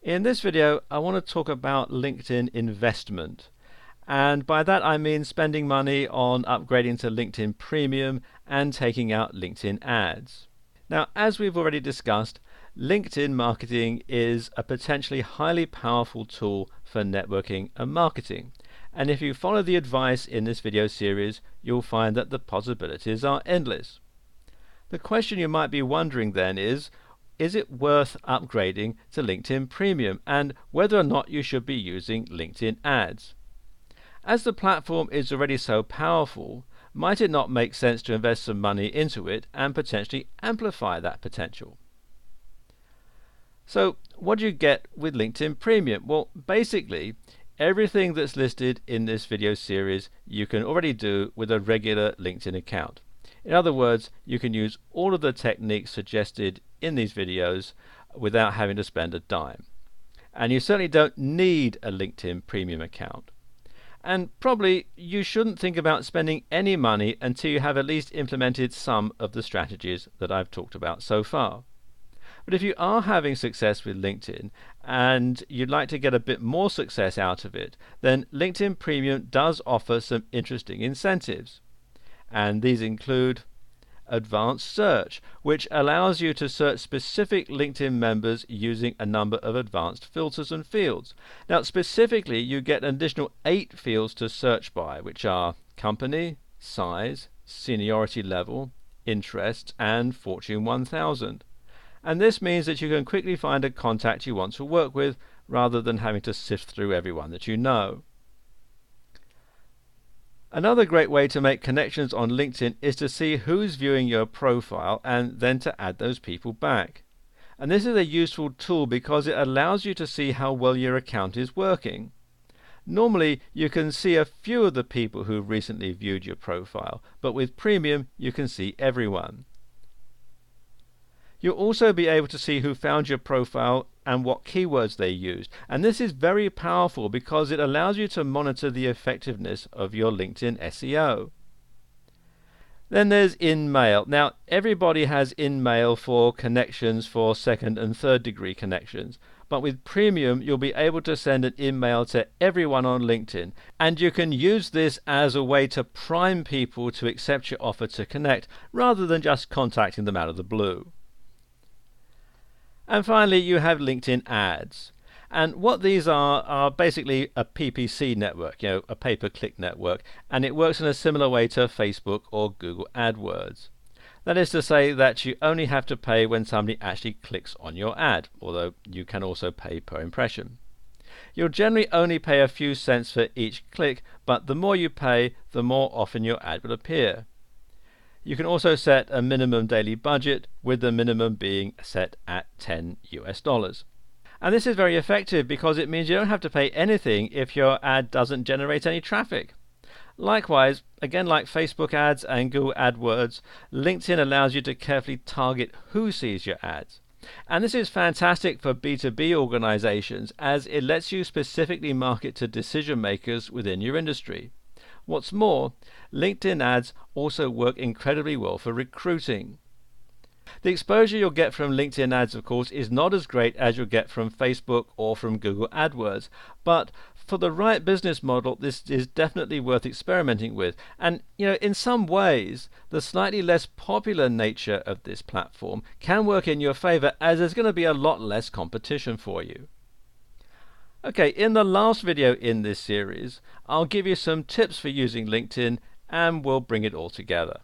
In this video, I want to talk about LinkedIn investment. And by that I mean spending money on upgrading to LinkedIn Premium and taking out LinkedIn ads. Now, as we've already discussed, LinkedIn marketing is a potentially highly powerful tool for networking and marketing. And if you follow the advice in this video series, you'll find that the possibilities are endless. The question you might be wondering then is it worth upgrading to LinkedIn Premium, and whether or not you should be using LinkedIn ads? As the platform is already so powerful, might it not make sense to invest some money into it and potentially amplify that potential? So what do you get with LinkedIn Premium? Well, basically everything that's listed in this video series you can already do with a regular LinkedIn account. In other words, you can use all of the techniques suggested in these videos without having to spend a dime. And you certainly don't need a LinkedIn Premium account. And probably you shouldn't think about spending any money until you have at least implemented some of the strategies that I've talked about so far. But if you are having success with LinkedIn and you'd like to get a bit more success out of it, then LinkedIn Premium does offer some interesting incentives. And these include advanced search, which allows you to search specific LinkedIn members using a number of advanced filters and fields. Now, specifically, you get an additional 8 fields to search by, which are company, size, seniority level, interests, and Fortune 1000. And this means that you can quickly find a contact you want to work with rather than having to sift through everyone that you know. Another great way to make connections on LinkedIn is to see who's viewing your profile and then to add those people back. And this is a useful tool because it allows you to see how well your account is working. Normally you can see a few of the people who recently viewed your profile, but with Premium you can see everyone. You'll also be able to see who found your profile and what keywords they used. And this is very powerful because it allows you to monitor the effectiveness of your LinkedIn SEO. Then there's InMail. Now, everybody has InMail for connections for second and third degree connections. But with Premium, you'll be able to send an InMail to everyone on LinkedIn. And you can use this as a way to prime people to accept your offer to connect rather than just contacting them out of the blue. And finally, you have LinkedIn ads. And what these are basically a PPC network, a pay-per-click network, and it works in a similar way to Facebook or Google AdWords. That is to say that you only have to pay when somebody actually clicks on your ad, although you can also pay per impression. You'll generally only pay a few cents for each click, but the more you pay, the more often your ad will appear. You can also set a minimum daily budget, with the minimum being set at $10 US. And this is very effective because it means you don't have to pay anything if your ad doesn't generate any traffic. Likewise, again like Facebook ads and Google AdWords, LinkedIn allows you to carefully target who sees your ads. And this is fantastic for B2B organizations as it lets you specifically market to decision makers within your industry. What's more, LinkedIn ads also work incredibly well for recruiting. The exposure you'll get from LinkedIn ads, of course, is not as great as you'll get from Facebook or from Google AdWords, but for the right business model, this is definitely worth experimenting with. And in some ways, the slightly less popular nature of this platform can work in your favor, as there's going to be a lot less competition for you. Okay, in the last video in this series, I'll give you some tips for using LinkedIn and we'll bring it all together.